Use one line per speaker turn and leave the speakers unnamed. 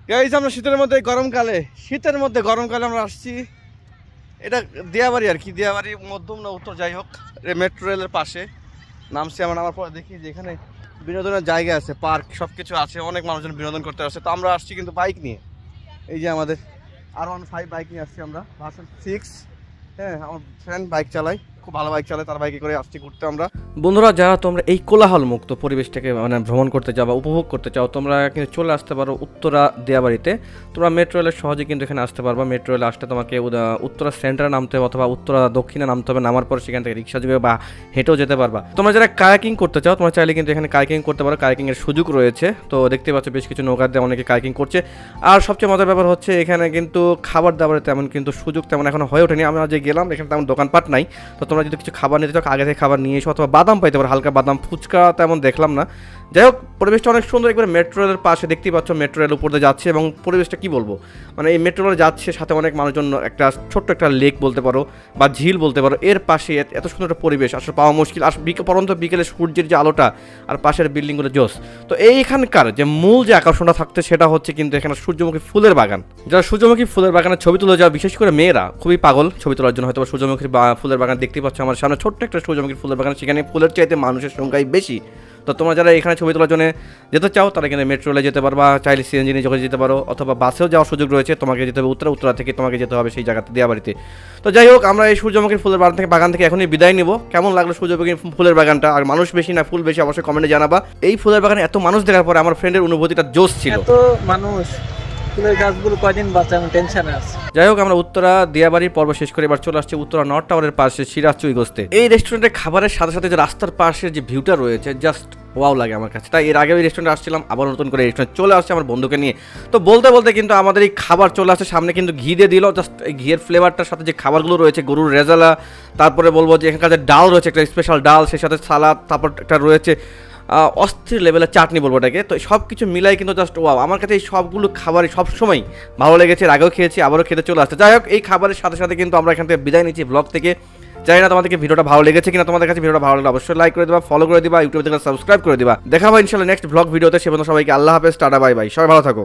Guys আমরা শীতের মধ্যে গরমকালে আমরা আসছি। এটা দিয়াবাড়ি আর কি, দিয়াবাড়ি মধ্যম না উত্তর, যাই হোক মেট্রো রেলের পাশে নামছি আমরা। নামার পরে দেখি যে এখানে বিনোদনের জায়গা আছে, পার্ক সব কিছু আছে, অনেক মানুষজন বিনোদন করতে আসছে। তো আমরা আসছি কিন্তু বাইক নিয়ে, এই যে আমাদের R15 বাইক নিয়ে আসছি আমরা, ভার্সন 6। হ্যাঁ, আমার ফ্রেন্ড বাইক চালায়, খুব ভালো বাইক চালায়, তার বাইকে করে আসছি ঘুরতে আমরা। বন্ধুরা, যারা তোমরা এই কোলাহল মুক্ত পরিবেশটাকে মানে ভ্রমণ করতে চাও বা উপভোগ করতে চাও, তোমরা কিন্তু চলে আসতে পারো উত্তরা দিয়াবাড়িতে। তোমরা মেট্রো রেলের সহজে কিন্তু এখানে আসতে পারবা। মেট্রো রেলে আসতে তোমাকে উত্তরা সেন্টারে নামতে হবে অথবা উত্তরা দক্ষিণে নামতে হবে। নামার পর সেখান থেকে রিক্সা যোগে বা হেঁটেও যেতে পারবা। তোমরা যারা কায়াকিং করতে চাও, তোমরা চাইলে কিন্তু এখানে কায়াকিং করতে পারো, কায়াকিংয়ের সুযোগ রয়েছে। তো দেখতে পাচ্ছ বেশ কিছু নৌকা দিয়ে অনেকে কায়াকিং করছে। আর সবচেয়ে মজার ব্যাপার হচ্ছে এখানে কিন্তু খাবার দাবারের তেমন কিন্তু সুযোগ তেমন এখনো হয়ে ওঠেনি। আমরা যে গেলাম এখানে তেমন দোকানপাট নাই। তো তোমরা যদি কিছু খাবার নিতে চাও আগে থেকে খাবার নিয়ে এসো, অথবা বাদাম পাইতে পারো, হালকা বাদাম, ফুচকা তেমন দেখলাম না। যাই হোক, পরিবেশটা অনেক সুন্দর। একবার মেট্রো রেলের পাশে দেখতেই পাচ্ছ, মেট্রো রেল উপর দিয়ে যাচ্ছে এবং পরিবেশটা কি বলবো, মানে এই মেট্রো রেল যাচ্ছে, সাথে অনেক মানুষজন, একটা ছোট্ট একটা লেক বলতে পারো বা ঝিল বলতে পারো, এর পাশে এত সুন্দর একটা পরিবেশ আসলে পাওয়া মুশকিল। আর পরন্ত বিকেলে সূর্যের যে আলোটা আর পাশের বিল্ডিংগুলো জোস। তো এইখানকার যে মূল যে আকর্ষণটা থাকতে সেটা হচ্ছে কিন্তু এখানে সূর্যমুখী ফুলের বাগান। যারা সূর্যমুখী ফুলের বাগানের ছবি তুলে যাওয়া, বিশেষ করে মেয়েরা খুবই পাগল ছবি তোলার জন্য। হয়তো সূর্যমুখী ফুলের বাগান দেখতে পাচ্ছ আমার সামনে, ছোট্ট একটা সূর্যমুখী ফুলের বাগান, সেখানে ফুলের চাইতে মানুষের সংখ্যাই বেশি। তো তোমরা যারা এখানে ছবি তোলার জন্য যেতে চাও তারা কিন্তু মেট্রো রেলে যেতে পারবা, চাইলে সিএনজি নিয়ে যোগাযোগ যেতে পারো, অথবা বাসেও যাওয়ার সুযোগ রয়েছে। তোমাকে যেতে হবে উত্তরা থেকে, তোমাকে যেতে হবে সেই জায়গাতে দিয়াবাড়িতে। তো যাই হোক, আমরা এই সূর্যমুখী ফুলের বাগান থেকে এখনই বিদায় নিব। কেমন লাগলো সূর্যমুখী ফুলের বাগানটা? আর মানুষ বেশি না ফুল বেশি অবশ্যই কমেন্টে জানাবা। এই ফুলের বাগানে এত মানুষ দেখার পরে আমার ফ্রেন্ডের অনুভূতিটা জোশ ছিল।
এত মানুষ, ফুলের গাছগুলো কয়দিন বাঁচানো টেনশনে আছে।
যাই হোক, আমরা উত্তরা দিয়াবাড়ির পর্ব শেষ করে এবার চলে আসছি উত্তরা নর্থ টাওয়ারের পাশে সিরাজ চুইগোস্তে। এই রেস্টুরেন্টের খাবারের সাথে সাথে যে রাস্তার পাশের যে ভিউটা রয়েছে, জাস্ট ওয়াও লাগে আমার কাছে। তাই এর আগে ওই রেস্টুরেন্টে আসছিলাম, আবার নতুন করে রেস্টুরেন্ট চলে আসছে আমার বন্ধুকে নিয়ে। তো বলতে বলতে কিন্তু আমাদের এই খাবার চলে আসছে সামনে, কিন্তু ঘি দিয়ে দিল। জাস্ট এই ঘিয়ের ফ্লেভারটার সাথে যে খাবারগুলো রয়েছে, গরুর রেজালা, তারপরে বলবো যে এখানকার যে ডাল রয়েছে, একটা স্পেশাল ডাল, সেই সাথে সালাদ, তারপর একটা রয়েছে অস্থির লেভেলের চাটনি বলবো এটাকে। তো সব কিছু মিলাই কিন্তু জাস্ট ওয়াও। আমার কাছে এই সবগুলো খাবারই সবসময় ভালো লেগেছে, এর আগেও খেয়েছি, আবারও খেতে চলে আসছে। যাই হোক, এই খাবারের সাথে সাথে কিন্তু আমরা এখান থেকে বিদায় নিচ্ছি ব্লগ থেকে। জানি না তোমাদেরকে ভিডিওটা ভালো লেগেছে কিনা। তোমাদের কাছে ভিডিওটা ভালো লাগলে অবশ্যই লাইক করে দিবা, ফলো করে দিবা, ইউটিউব থেকে সাবস্ক্রাইব করে দিবা। দেখা হবে ইনশাআল্লাহ নেক্সট ব্লগ ভিডিওতে। সে পর্যন্ত সবাইকে আল্লাহ হাফেজ, টাটা, বাই বাই, সবাই ভালো থাকো।